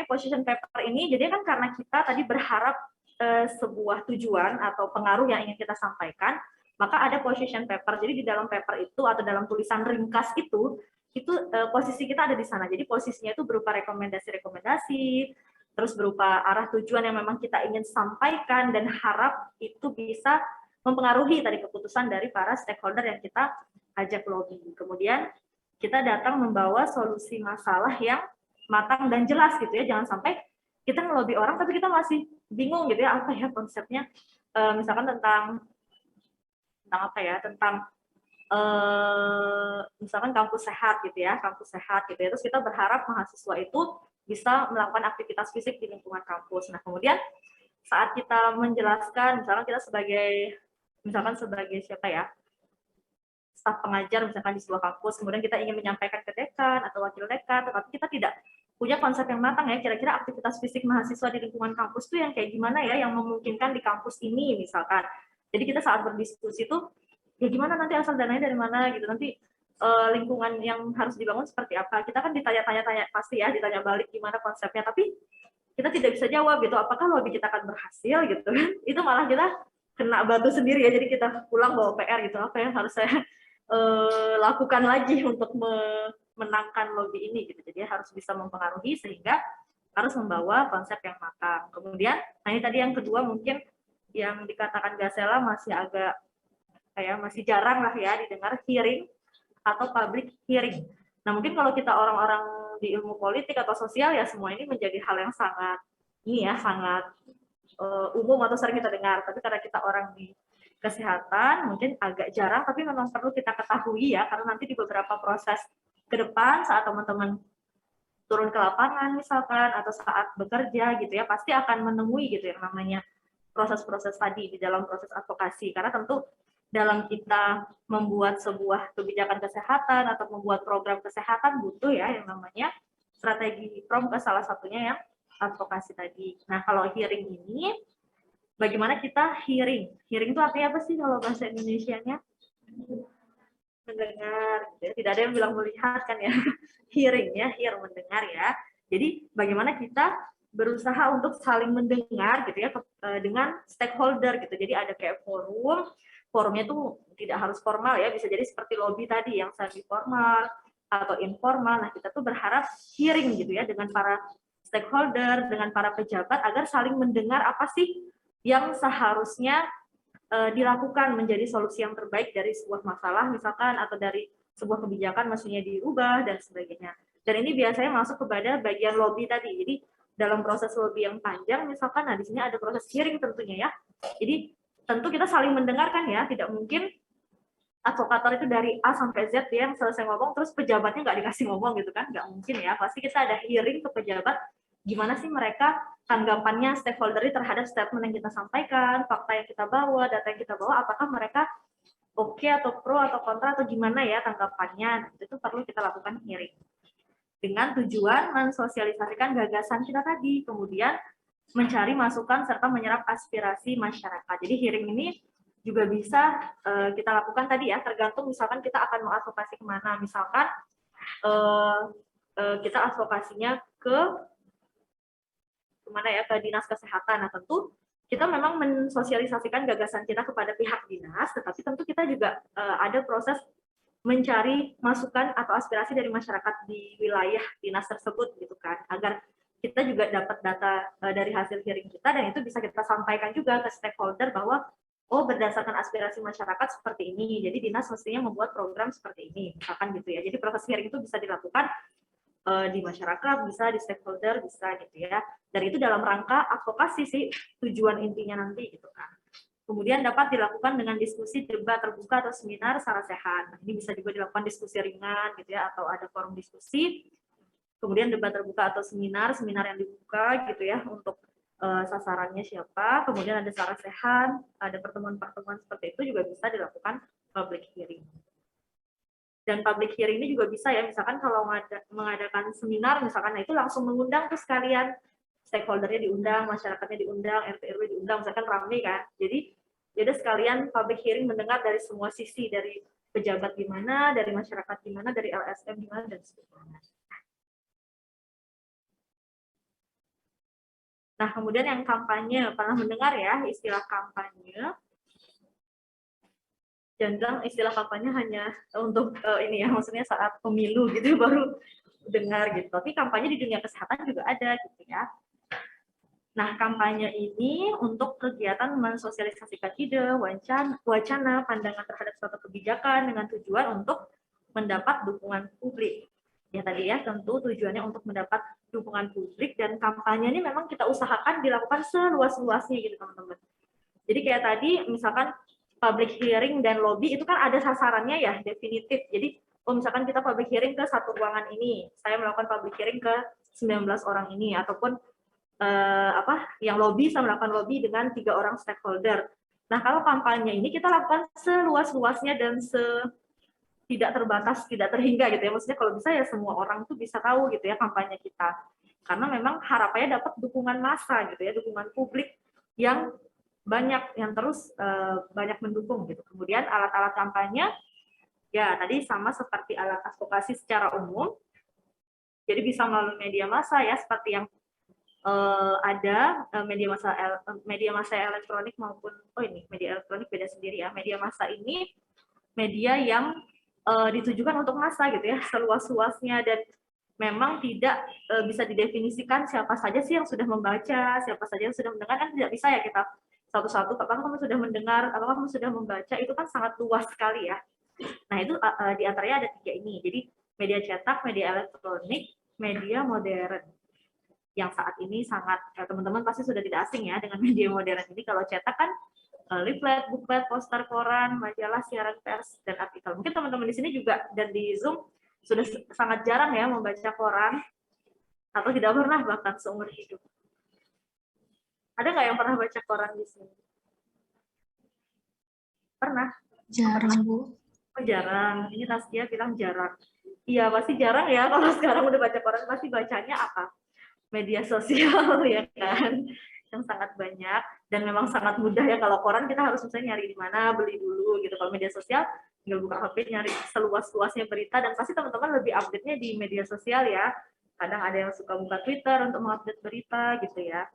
Position paper ini, jadi kan karena kita tadi berharap sebuah tujuan atau pengaruh yang ingin kita sampaikan, maka ada position paper. Jadi di dalam paper itu atau dalam tulisan ringkas itu posisi kita ada di sana. Jadi posisinya itu berupa rekomendasi-rekomendasi, terus berupa arah tujuan yang memang kita ingin sampaikan dan harap itu bisa mempengaruhi tadi keputusan dari para stakeholder yang kita ajak lobby. Kemudian kita datang membawa solusi masalah yang matang dan jelas gitu ya. Jangan sampai kita ngelobi orang tapi kita masih bingung gitu ya, apa ya konsepnya, misalkan tentang misalkan kampus sehat gitu ya, terus kita berharap mahasiswa itu bisa melakukan aktivitas fisik di lingkungan kampus. Nah kemudian saat kita menjelaskan, misalkan kita sebagai siapa ya, staf pengajar misalkan di sebuah kampus, kemudian kita ingin menyampaikan ke dekan atau wakil dekan, tetapi kita tidak punya konsep yang matang ya, kira-kira aktivitas fisik mahasiswa di lingkungan kampus itu yang kayak gimana ya, yang memungkinkan di kampus ini misalkan. Jadi kita saat berdiskusi itu ya gimana nanti asal dananya dari mana gitu, nanti lingkungan yang harus dibangun seperti apa, kita kan ditanya pasti ya, ditanya balik gimana konsepnya, tapi kita tidak bisa jawab gitu, apakah lobby kita akan berhasil gitu kan, itu malah kita kena batu sendiri ya, jadi kita pulang bawa PR gitu, apa yang harus saya lakukan lagi untuk menangkan lobby ini gitu. Jadi harus bisa mempengaruhi sehingga harus membawa konsep yang matang. Kemudian, nah ini tadi yang kedua mungkin yang dikatakan Gasela masih agak masih jarang lah ya didengar, hearing atau public hearing. Nah mungkin kalau kita orang-orang di ilmu politik atau sosial ya semua ini menjadi hal yang sangat umum atau sering kita dengar. Tapi karena kita orang di kesehatan mungkin agak jarang, tapi memang perlu kita ketahui ya, karena nanti di beberapa proses ke depan saat teman-teman turun ke lapangan misalkan atau saat bekerja gitu ya, pasti akan menemui gitu yang namanya proses-proses tadi di dalam proses advokasi. Karena tentu dalam kita membuat sebuah kebijakan kesehatan atau membuat program kesehatan butuh ya yang namanya strategi promkes, salah satunya yang advokasi tadi. Nah kalau hearing ini, bagaimana kita hearing? Hearing itu artinya apa sih kalau bahasa Indonesianya? mendengar, gitu ya. Tidak ada yang bilang melihat kan ya, hearing ya, hear mendengar ya. Jadi bagaimana kita berusaha untuk saling mendengar gitu ya dengan stakeholder gitu. Jadi ada kayak forum, forumnya tuh tidak harus formal ya, bisa jadi seperti lobby tadi yang semi formal atau informal. Nah kita tuh berharap hearing gitu ya dengan para stakeholder, dengan para pejabat agar saling mendengar apa sih yang seharusnya dilakukan menjadi solusi yang terbaik dari sebuah masalah misalkan atau dari sebuah kebijakan maksudnya dirubah dan sebagainya. Dan ini biasanya masuk kepada bagian lobby tadi. Jadi dalam proses lobby yang panjang misalkan, nah di sini ada proses hearing tentunya ya. Jadi tentu kita saling mendengarkan ya, tidak mungkin advokator itu dari A sampai Z dia yang selesai ngomong terus pejabatnya nggak dikasih ngomong gitu kan, nggak mungkin ya. Pasti kita ada hearing ke pejabat, gimana sih mereka tanggapannya stakeholder terhadap statement yang kita sampaikan, fakta yang kita bawa, data yang kita bawa, apakah mereka oke atau pro atau kontra atau gimana ya tanggapannya. Nah, itu perlu kita lakukan hearing dengan tujuan mensosialisasikan gagasan kita tadi, kemudian mencari masukan serta menyerap aspirasi masyarakat. Jadi hearing ini juga bisa kita lakukan tadi ya, tergantung misalkan kita akan mengadvokasi kemana. Misalkan kita advokasinya ke kemana ya, ke dinas kesehatan. Nah tentu kita memang mensosialisasikan gagasan kita kepada pihak dinas, tetapi tentu kita juga ada proses mencari masukan atau aspirasi dari masyarakat di wilayah dinas tersebut gitu kan, agar kita juga dapat data dari hasil hearing kita dan itu bisa kita sampaikan juga ke stakeholder bahwa oh berdasarkan aspirasi masyarakat seperti ini, jadi dinas mestinya membuat program seperti ini, misalkan gitu ya. Jadi proses hearing itu bisa dilakukan di masyarakat, bisa di stakeholder, bisa gitu ya. Dan itu dalam rangka advokasi sih tujuan intinya nanti gitu kan. Kemudian dapat dilakukan dengan diskusi, debat terbuka atau seminar secara sehat. Nah, ini bisa juga dilakukan diskusi ringan gitu ya, atau ada forum diskusi. Kemudian debat terbuka atau seminar yang dibuka gitu ya untuk sasarannya siapa. Kemudian ada secara sehat, ada pertemuan-pertemuan seperti itu juga bisa dilakukan public hearing. Dan public hearing ini juga bisa ya, misalkan kalau mengadakan seminar misalkan, nah itu langsung mengundang tuh sekalian stakeholdernya diundang, masyarakatnya diundang, RT RW diundang, misalkan ramai kan. Jadi sekalian public hearing mendengar dari semua sisi, dari pejabat gimana, dari masyarakat gimana, dari LSM gimana dan sebagainya. Nah, kemudian yang kampanye, pernah mendengar ya istilah kampanye? Jangan istilah kampanye hanya untuk ini ya, maksudnya saat pemilu gitu baru dengar gitu. Tapi kampanye di dunia kesehatan juga ada gitu ya. Nah, kampanye ini untuk kegiatan mensosialisasikan ide, wacana, pandangan terhadap suatu kebijakan dengan tujuan untuk mendapat dukungan publik. Ya tadi ya, tentu tujuannya untuk mendapat dukungan publik, dan kampanye ini memang kita usahakan dilakukan seluas-luasnya gitu teman-teman. Jadi kayak tadi misalkan public hearing dan lobby itu kan ada sasarannya ya, definitif. Jadi misalkan kita public hearing ke satu ruangan ini, saya melakukan public hearing ke 19 orang ini, ataupun yang lobby saya melakukan lobby dengan 3 orang stakeholder. Nah, kalau kampanye ini kita lakukan seluas-luasnya dan tidak terbatas, tidak terhingga gitu ya. Maksudnya kalau bisa ya semua orang tuh bisa tahu gitu ya kampanye kita. Karena memang harapannya dapat dukungan massa gitu ya, dukungan publik yang banyak, yang terus banyak mendukung gitu. Kemudian alat-alat kampanye ya tadi sama seperti alat advokasi secara umum. Jadi bisa melalui media massa ya, seperti yang ada media massa elektronik maupun ini media elektronik beda sendiri ya. Media massa ini media yang ditujukan untuk massa gitu ya, seluas-luasnya, dan memang tidak bisa didefinisikan siapa saja sih yang sudah membaca, siapa saja yang sudah mendengar, kan tidak bisa ya kita satu-satu apakah kamu sudah mendengar, apakah kamu sudah membaca, itu kan sangat luas sekali ya. Nah, itu diantaranya ada 3 ini. Jadi media cetak, media elektronik, media modern. Yang saat ini sangat, teman-teman pasti sudah tidak asing ya dengan media modern ini. Kalau cetak kan leaflet, booklet, poster, koran, majalah, siaran pers, dan artikel. Mungkin teman-teman di sini juga dan di Zoom sudah sangat jarang ya membaca koran, atau tidak pernah bahkan seumur hidup. Ada nggak yang pernah baca koran di sini? Pernah? Jarang, Bu. Oh, jarang. Ini Taskia bilang jarang. Iya, pasti jarang ya. Kalau sekarang udah baca koran, pasti bacanya apa? Media sosial ya kan, yang sangat banyak dan memang sangat mudah ya. Kalau koran kita harus misalnya nyari di mana, beli dulu gitu. Kalau media sosial tinggal buka HP nyari seluas-luasnya berita, dan pasti teman-teman lebih update-nya di media sosial ya. Kadang ada yang suka buka Twitter untuk mengupdate berita gitu ya,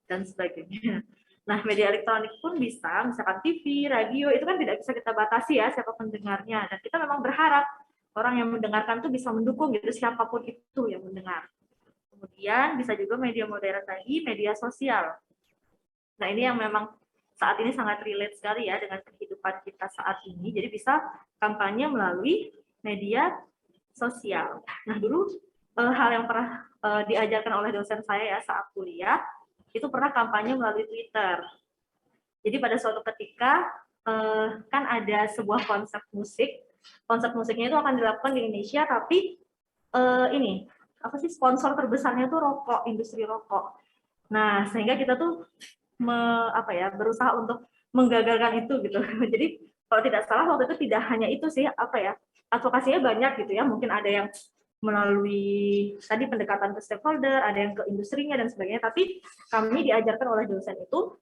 dan sebagainya. Nah, media elektronik pun bisa, misalkan TV, radio, itu kan tidak bisa kita batasi ya siapa pendengarnya, dan kita memang berharap orang yang mendengarkan tuh bisa mendukung gitu, siapapun itu yang mendengar. Kemudian bisa juga media modern tadi, media sosial. Nah, ini yang memang saat ini sangat relate sekali ya dengan kehidupan kita saat ini. Jadi bisa kampanye melalui media sosial. Nah, dulu hal yang pernah diajarkan oleh dosen saya ya saat kuliah, itu pernah kampanye melalui Twitter. Jadi pada suatu ketika kan ada sebuah konsep musiknya itu akan dilakukan di Indonesia, tapi ini apa sih, sponsor terbesarnya tuh rokok, industri rokok. Nah, sehingga kita tuh berusaha untuk menggagalkan itu gitu. Jadi kalau tidak salah waktu itu tidak hanya itu sih, advokasinya banyak gitu ya. Mungkin ada yang melalui tadi pendekatan ke stakeholder, ada yang ke industrinya dan sebagainya. Tapi kami diajarkan oleh dosen itu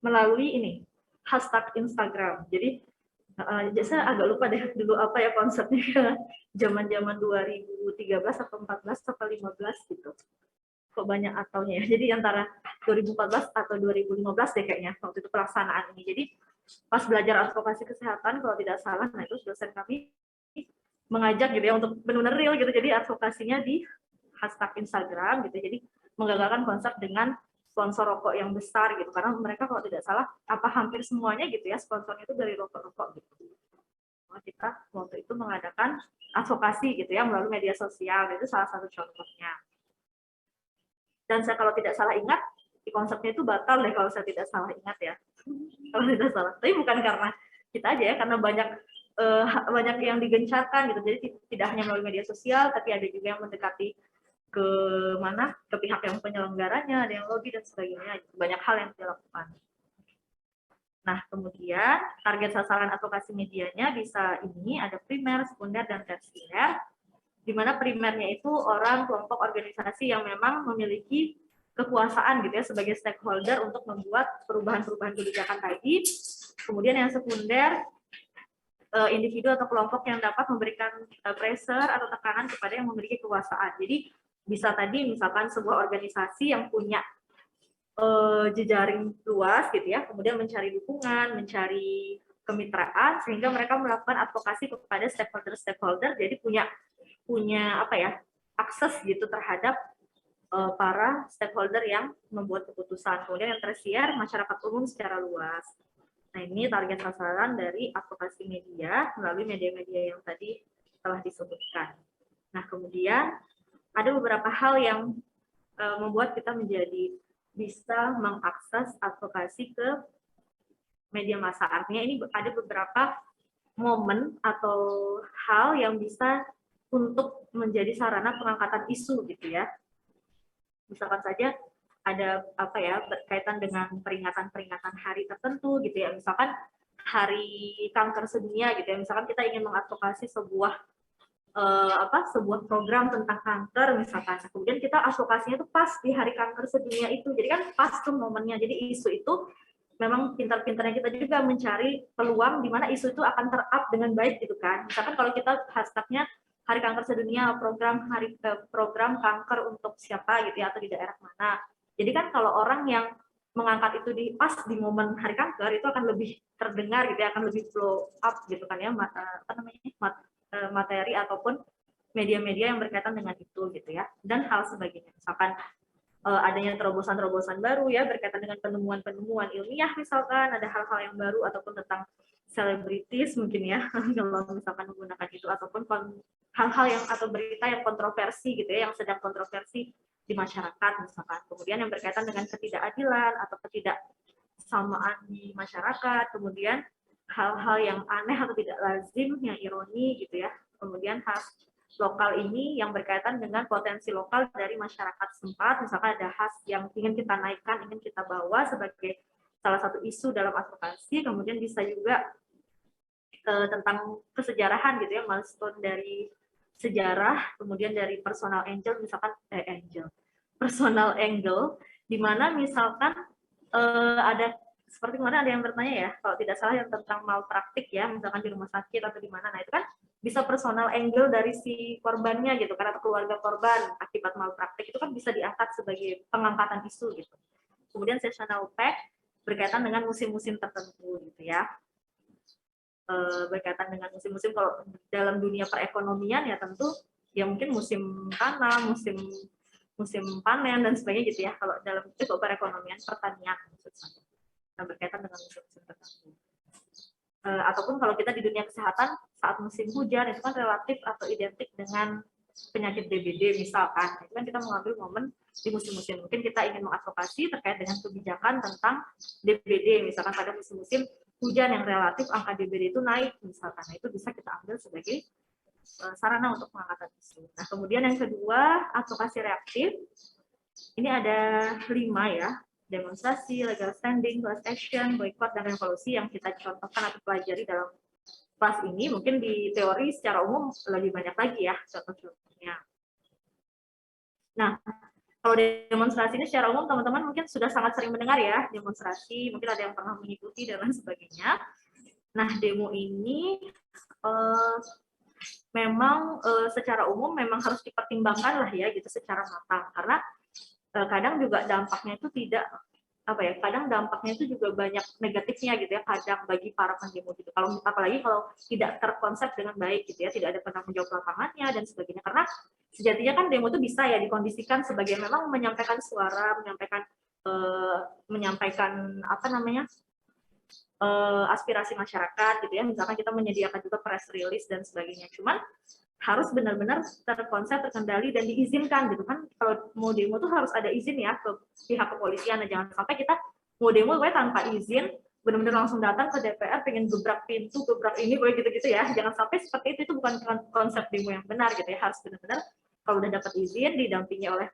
melalui ini hashtag Instagram. Jadi saya agak lupa deh dulu apa ya konsepnya, zaman-zaman 2013 atau 14 atau 15 gitu. Kok banyak ataunya ya. Jadi antara 2014 atau 2015 deh kayaknya waktu itu pelaksanaan ini. Jadi pas belajar advokasi kesehatan kalau tidak salah, nah itu dosen kami mengajak gitu ya untuk benar-benar real gitu. Jadi advokasinya di hashtag Instagram gitu. Jadi menggagalkan konsep dengan sponsor rokok yang besar gitu, karena mereka kalau tidak salah hampir semuanya gitu ya sponsornya itu dari rokok-rokok gitu. Kita waktu itu mengadakan advokasi gitu ya melalui media sosial, itu salah satu contohnya. Dan saya kalau tidak salah ingat, di konsepnya itu batal deh kalau saya tidak salah ingat ya. Kalau tidak salah. Tapi bukan karena kita aja ya, karena banyak yang digencarkan gitu. Jadi tidak hanya melalui media sosial, tapi ada juga yang mendekati ke pihak yang penyelenggaranya, ada yang lobby dan sebagainya. Banyak hal yang dilakukan. Nah, kemudian target sasaran advokasi medianya bisa ini, ada primer, sekunder, dan tersier. Di mana primernya itu orang, kelompok, organisasi yang memang memiliki kekuasaan gitu ya sebagai stakeholder untuk membuat perubahan-perubahan kebijakan tadi. Kemudian yang sekunder, individu atau kelompok yang dapat memberikan pressure atau tekanan kepada yang memiliki kekuasaan. Jadi bisa tadi misalkan sebuah organisasi yang punya jejaring luas gitu ya, kemudian mencari dukungan, mencari kemitraan, sehingga mereka melakukan advokasi kepada stakeholder-stakeholder, jadi punya akses gitu terhadap para stakeholder yang membuat keputusan. Kemudian yang tersier, masyarakat umum secara luas. Nah, ini target sasaran dari advokasi media melalui media-media yang tadi telah disebutkan. Nah, kemudian ada beberapa hal yang membuat kita menjadi bisa mengakses advokasi ke media massa. Artinya ini ada beberapa momen atau hal yang bisa untuk menjadi sarana pengangkatan isu gitu ya. Misalkan saja ada berkaitan dengan peringatan hari tertentu gitu ya. Misalkan Hari Kanker Sedunia gitu ya. Misalkan kita ingin mengadvokasi sebuah program tentang kanker misalkan. Kemudian kita advokasinya itu pas di Hari Kanker Sedunia itu. Jadi kan pas tuh momennya. Jadi isu itu memang pintar-pintarnya kita juga mencari peluang di mana isu itu akan ter-up dengan baik gitu kan. Misalkan kalau kita hashtagnya Hari Kanker Sedunia, program kanker untuk siapa gitu ya, atau di daerah mana. Jadi kan kalau orang yang mengangkat itu pas di momen Hari Kanker itu akan lebih terdengar gitu ya, akan lebih blow up gitu kan ya, materi ataupun media-media yang berkaitan dengan itu gitu ya, dan hal sebagainya. Misalkan adanya terobosan-terobosan baru ya berkaitan dengan penemuan-penemuan ilmiah, misalkan ada hal-hal yang baru ataupun tentang selebritis mungkin ya kalau misalkan menggunakan itu, ataupun hal-hal yang atau berita yang kontroversi gitu ya, yang sedang kontroversi di masyarakat misalkan. Kemudian yang berkaitan dengan ketidakadilan atau ketidaksamaan di masyarakat, kemudian hal-hal yang aneh atau tidak lazim, yang ironi gitu ya. Kemudian khas lokal ini yang berkaitan dengan potensi lokal dari masyarakat setempat, misalkan ada khas yang ingin kita naikkan, ingin kita bawa sebagai salah satu isu dalam advokasi. Kemudian bisa juga tentang kesejarahan gitu ya, milestone dari sejarah, kemudian dari personal angle, misalkan personal angle, di mana misalkan ada seperti kemarin ada yang bertanya ya, kalau tidak salah yang tentang malpraktik ya, misalkan di rumah sakit atau di mana, nah itu kan bisa personal angle dari si korbannya gitu kan, atau keluarga korban akibat malpraktik, itu kan bisa diangkat sebagai pengangkatan isu gitu. Kemudian sessional pack berkaitan dengan musim-musim tertentu gitu ya. Berkaitan dengan musim-musim, kalau dalam dunia perekonomian ya tentu ya mungkin musim tanam, musim panen dan sebagainya gitu ya. Kalau dalam itu perekonomian pertanian maksud saya. Nah, berkaitan dengan musim-musim tertentu. Ataupun kalau kita di dunia kesehatan saat musim hujan itu kan relatif atau identik dengan penyakit DBD misalkan, itu kan kita mengambil momen di musim-musim, mungkin kita ingin mengadvokasi terkait dengan kebijakan tentang DBD misalkan pada musim-musim hujan yang relatif angka DBD itu naik misalkan, nah, itu bisa kita ambil sebagai sarana untuk mengangkat isu. Nah kemudian yang kedua advokasi reaktif, ini ada 5 ya, demonstrasi, legal standing, class action, boycott, dan revolusi yang kita contohkan atau pelajari dalam kelas ini. Mungkin di teori secara umum lebih banyak lagi ya contoh-contohnya. Nah, kalau demonstrasi ini secara umum teman-teman mungkin sudah sangat sering mendengar ya, demonstrasi, mungkin ada yang pernah mengikuti dan lain sebagainya. Nah, demo ini memang secara umum memang harus dipertimbangkan lah ya gitu secara matang, karena kadang juga dampaknya itu tidak apa ya, kadang dampaknya itu juga banyak negatifnya gitu ya, kadang bagi para pendemo gitu. Kalau apalagi kalau tidak terkonsep dengan baik gitu ya, tidak ada penanggung jawab lapangannya dan sebagainya. Karena sejatinya kan demo itu bisa ya dikondisikan sebagai memang menyampaikan suara, menyampaikan apa namanya aspirasi masyarakat gitu ya. Misalkan kita menyediakan juga press release dan sebagainya. Cuman harus benar-benar terkonsep, terkendali, dan diizinkan gitu kan. Kalau mau demo tuh harus ada izin ya ke pihak kepolisian. Nah, jangan sampai kita mau demo gue tanpa izin, benar-benar langsung datang ke DPR pengen gebrak pintu, gebrak ini gue gitu-gitu ya. Jangan sampai seperti itu bukan konsep demo yang benar gitu ya. Harus benar-benar kalau udah dapat izin didampingi oleh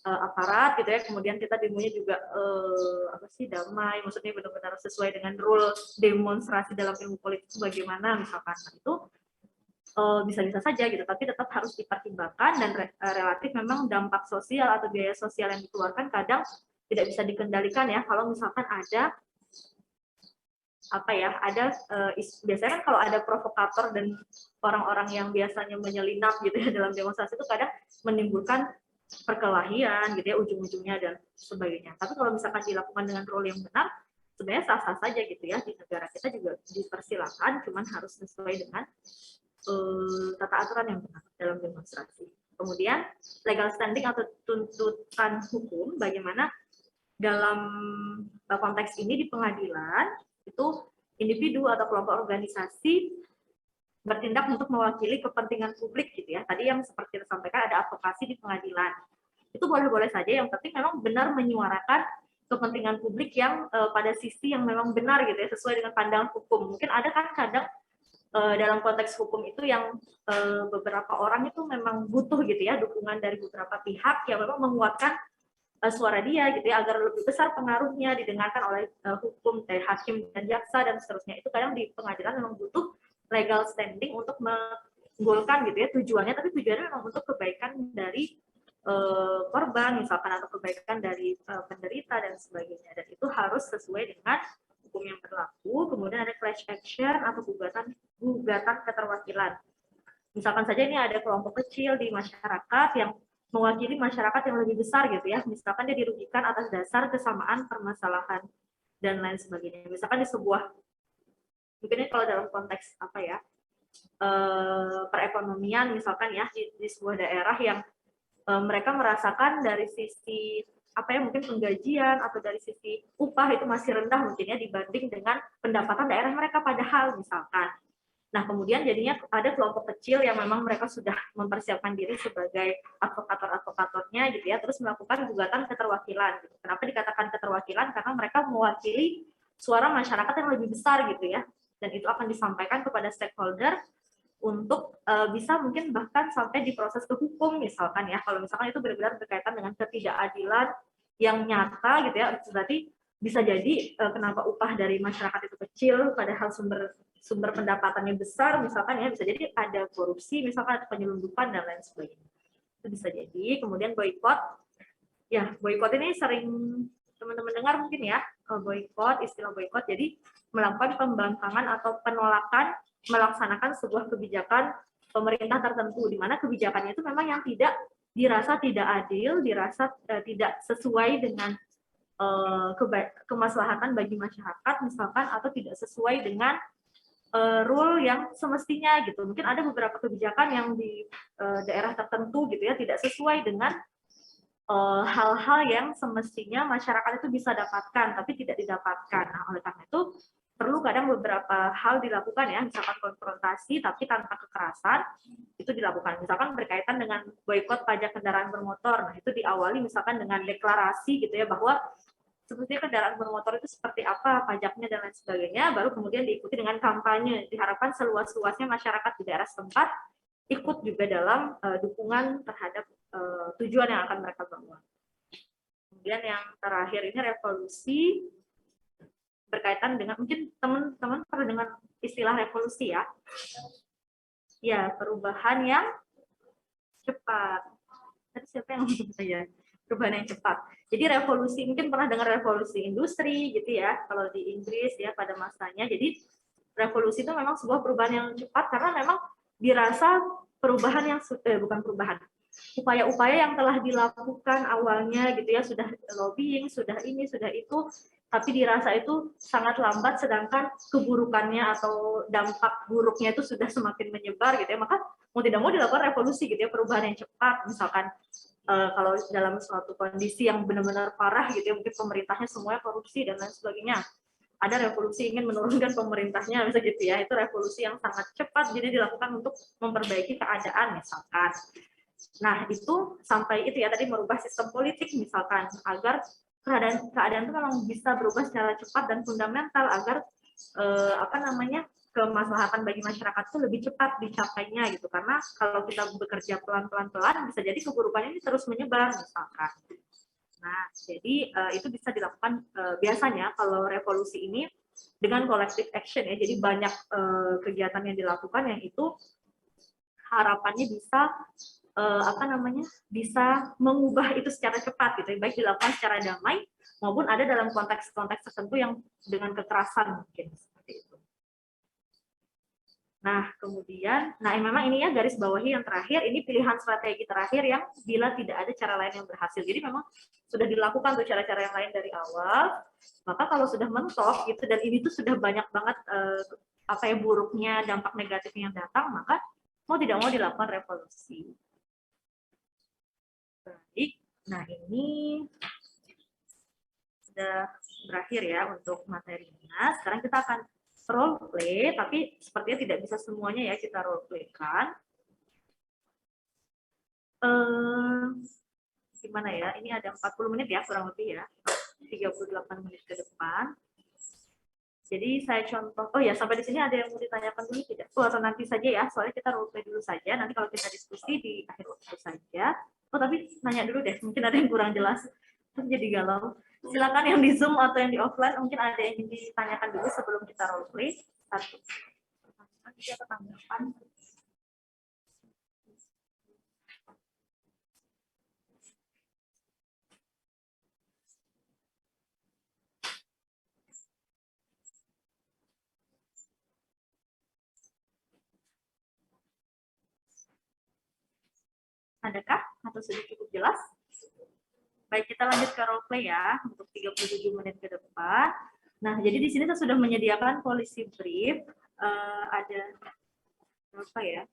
aparat gitu ya. Kemudian kita demonya juga apa sih, damai, maksudnya benar-benar sesuai dengan rule demonstrasi dalam ilmu politik bagaimana misalkan. Nah, itu bisa-bisa saja gitu, tapi tetap harus dipertimbangkan dan relatif memang dampak sosial atau biaya sosial yang dikeluarkan kadang tidak bisa dikendalikan ya. Kalau misalkan ada apa ya, ada biasanya kan kalau ada provokator dan orang-orang yang biasanya menyelinap gitu ya dalam demonstrasi itu kadang menimbulkan perkelahian gitu ya ujung-ujungnya dan sebagainya. Tapi kalau misalkan dilakukan dengan role yang benar, sebenarnya sah-sah saja gitu ya. Di negara kita juga dipersilakan, cuman harus sesuai dengan tata aturan yang benar dalam demonstrasi. Kemudian legal standing atau tuntutan hukum, bagaimana dalam konteks ini di pengadilan itu individu atau kelompok organisasi bertindak untuk mewakili kepentingan publik gitu ya. Tadi yang seperti disampaikan ada advokasi di pengadilan. Itu boleh-boleh saja, yang penting memang benar menyuarakan kepentingan publik yang pada sisi yang memang benar gitu ya, sesuai dengan pandangan hukum. Mungkin ada kan kadang dalam konteks hukum itu yang beberapa orang itu memang butuh gitu ya dukungan dari beberapa pihak yang memang menguatkan suara dia gitu ya, agar lebih besar pengaruhnya didengarkan oleh hukum dari hakim dan jaksa dan seterusnya. Itu kadang di pengadilan memang butuh legal standing untuk menggolkan gitu ya tujuannya, tapi tujuannya memang untuk kebaikan dari korban misalkan atau kebaikan dari penderita dan sebagainya, dan itu harus sesuai dengan hukum yang berlaku. Kemudian ada class action atau gugatan keterwakilan. Misalkan saja ini ada kelompok kecil di masyarakat yang mewakili masyarakat yang lebih besar gitu ya. Misalkan dia dirugikan atas dasar kesamaan permasalahan dan lain sebagainya. Misalkan di sebuah, mungkin ini kalau dalam konteks apa ya, perekonomian misalkan ya, di sebuah daerah yang mereka merasakan dari sisi apa ya, mungkin penggajian atau dari sisi upah itu masih rendah mungkin ya dibanding dengan pendapatan daerah mereka padahal misalkan. Nah kemudian jadinya ada kelompok kecil yang memang mereka sudah mempersiapkan diri sebagai advokator-advokatornya gitu ya, terus melakukan gugatan keterwakilan. Gitu. Kenapa dikatakan keterwakilan? Karena mereka mewakili suara masyarakat yang lebih besar gitu ya, dan itu akan disampaikan kepada stakeholder untuk bisa mungkin bahkan sampai di proses ke hukum misalkan ya. Kalau misalkan itu benar-benar berkaitan dengan ketidakadilan yang nyata gitu ya, berarti bisa jadi kenapa upah dari masyarakat itu kecil padahal sumber pendapatannya besar misalkan ya, bisa jadi ada korupsi misalkan, ada penyelundupan dan lain sebagainya. Itu bisa jadi. Kemudian boykot. Ya, boykot ini sering teman-teman dengar mungkin ya, boykot, istilah boykot, jadi melakukan pembangkangan atau penolakan melaksanakan sebuah kebijakan pemerintah tertentu, di mana kebijakannya itu memang yang dirasa tidak adil, dirasa tidak sesuai dengan kemaslahatan bagi masyarakat misalkan, atau tidak sesuai dengan rule yang semestinya gitu. Mungkin ada beberapa kebijakan yang di daerah tertentu gitu ya tidak sesuai dengan hal-hal yang semestinya masyarakat itu bisa dapatkan tapi tidak didapatkan. Nah, oleh karena itu perlu kadang beberapa hal dilakukan ya, misalkan konfrontasi tapi tanpa kekerasan itu dilakukan. Misalkan berkaitan dengan boikot pajak kendaraan bermotor. Nah, itu diawali misalkan dengan deklarasi gitu ya, bahwa sebetulnya kendaraan bermotor itu seperti apa pajaknya dan lain sebagainya, baru kemudian diikuti dengan kampanye. Diharapkan seluas-luasnya masyarakat di daerah setempat ikut juga dalam dukungan terhadap tujuan yang akan mereka bangun. Kemudian yang terakhir ini revolusi, berkaitan dengan, mungkin teman-teman pernah dengar istilah revolusi ya? Ya, perubahan yang cepat. Tadi siapa yang ngomong saya? Perubahan yang cepat. Jadi revolusi, mungkin pernah dengar revolusi industri gitu ya, kalau di Inggris ya pada masanya. Jadi revolusi itu memang sebuah perubahan yang cepat karena memang dirasa perubahan yang bukan perubahan, upaya-upaya yang telah dilakukan awalnya gitu ya, sudah lobbying, sudah ini, sudah itu, tapi dirasa itu sangat lambat, sedangkan keburukannya atau dampak buruknya itu sudah semakin menyebar gitu ya, maka mau tidak mau dilakukan revolusi gitu ya, perubahan yang cepat. Misalkan kalau dalam suatu kondisi yang benar-benar parah gitu ya, mungkin pemerintahnya semuanya korupsi dan lain sebagainya, ada revolusi ingin menurunkan pemerintahnya, bisa gitu ya, itu revolusi yang sangat cepat, jadi dilakukan untuk memperbaiki keadaan misalkan. Nah itu sampai itu ya, tadi merubah sistem politik misalkan, agar keadaan itu memang bisa berubah secara cepat dan fundamental, agar kemaslahatan bagi masyarakat itu lebih cepat dicapainya gitu. Karena kalau kita bekerja pelan-pelan bisa jadi keburukan ini terus menyebar misalkan. Nah, jadi itu bisa dilakukan biasanya kalau revolusi ini dengan collective action ya. Jadi banyak kegiatan yang dilakukan yang itu harapannya bisa bisa mengubah itu secara cepat gitu, baik dilakukan secara damai maupun ada dalam konteks-konteks tertentu yang dengan kekerasan mungkin seperti itu. Nah, kemudian, memang ini ya garis bawahi yang terakhir, ini pilihan strategi terakhir yang bila tidak ada cara lain yang berhasil. Jadi memang sudah dilakukan tuh cara-cara yang lain dari awal, maka kalau sudah mentok gitu, dan ini tuh sudah banyak banget buruknya, dampak negatifnya yang datang, maka mau tidak mau dilakukan revolusi. Baik, nah ini sudah berakhir ya untuk materinya. Sekarang kita akan role play, tapi sepertinya tidak bisa semuanya ya kita role play-kan. Gimana ya, ini ada 40 menit ya kurang lebih ya, 38 menit ke depan. Jadi saya contoh, oh ya sampai di sini ada yang mau ditanyakan dulu tidak? Oh, atau nanti saja ya, soalnya kita role play dulu saja, nanti kalau kita diskusi di akhir waktu saja. Oh tapi nanya dulu deh, mungkin ada yang kurang jelas, terus jadi galau. Silakan yang di Zoom atau yang di offline, mungkin ada yang ingin ditanyakan dulu sebelum kita role play. Satu. Tanggapan. Adakah? Atau sudah cukup jelas? Baik, kita lanjut ke role play ya, untuk 37 menit ke depan. Nah, jadi di sini saya sudah menyediakan policy brief. Ada apa ya?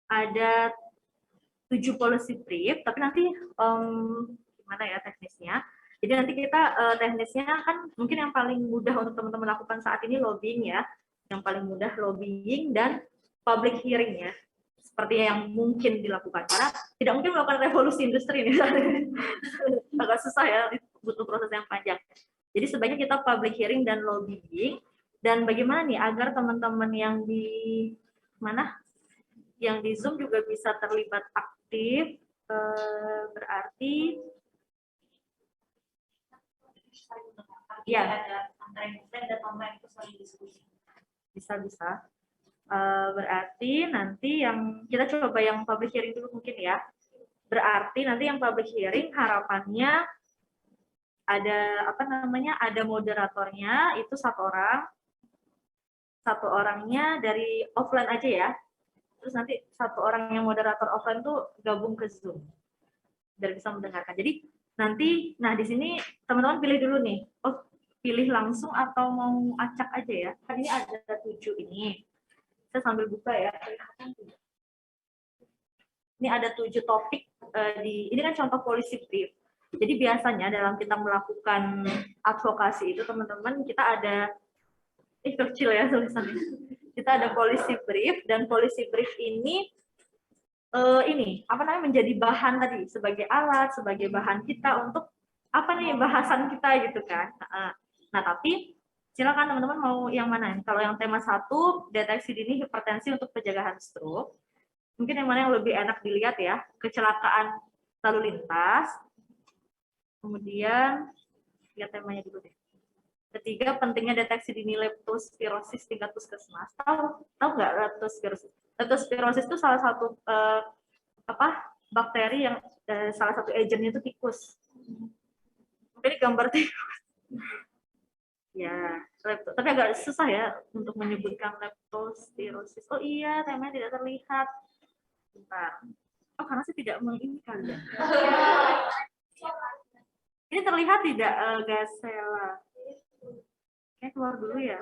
Ada 7 policy brief, tapi nanti gimana ya teknisnya? Jadi nanti kita teknisnya kan mungkin yang paling mudah untuk teman-teman lakukan saat ini lobbying ya. Yang paling mudah lobbying dan public hearing ya. Seperti yang mungkin dilakukan, karena tidak mungkin melakukan revolusi industri ini, agak susah ya, butuh proses yang panjang. Jadi sebaiknya kita public hearing dan lobbying. Dan bagaimana nih agar teman-teman yang di Zoom juga bisa terlibat aktif, berarti ya bisa. Berarti nanti yang kita coba yang public hearing dulu mungkin ya. Berarti nanti yang public hearing harapannya ada apa namanya, ada moderatornya itu 1 orang. 1 orangnya dari offline aja ya. Terus nanti 1 orang yang moderator offline tuh gabung ke Zoom biar bisa mendengarkan. Jadi nanti, nah di sini teman-teman pilih dulu nih. Oh, pilih langsung atau mau acak aja ya. Kan ini ada 7 ini. Saya sambil buka ya. Ini ada 7 topik ini kan contoh policy brief. Jadi biasanya dalam kita melakukan advokasi itu teman-teman kita ada kecil ya tulisannya. Kita ada policy brief dan policy brief ini apa namanya menjadi bahan tadi sebagai alat, sebagai bahan kita untuk apa nih bahasan kita gitu kan. Nah, tapi silakan teman-teman mau yang mana? Kalau yang tema 1 deteksi dini hipertensi untuk pencegahan stroke. Mungkin yang mana yang lebih enak dilihat ya, kecelakaan lalu lintas. Kemudian lihat temanya dulu deh. Ketiga, pentingnya deteksi dini leptospirosis tingkat puskesmas. Tahu nggak leptospirosis? Leptospirosis itu salah satu bakteri yang salah satu agennya itu tikus. Ini gambar tikus. Ya, tapi agak susah ya untuk menyebutkan leptospirosis. Oh iya, temanya tidak terlihat. Bentar. Oh, karena saya tidak menginginkan. Ini terlihat tidak, Gasela? Keluar dulu ya.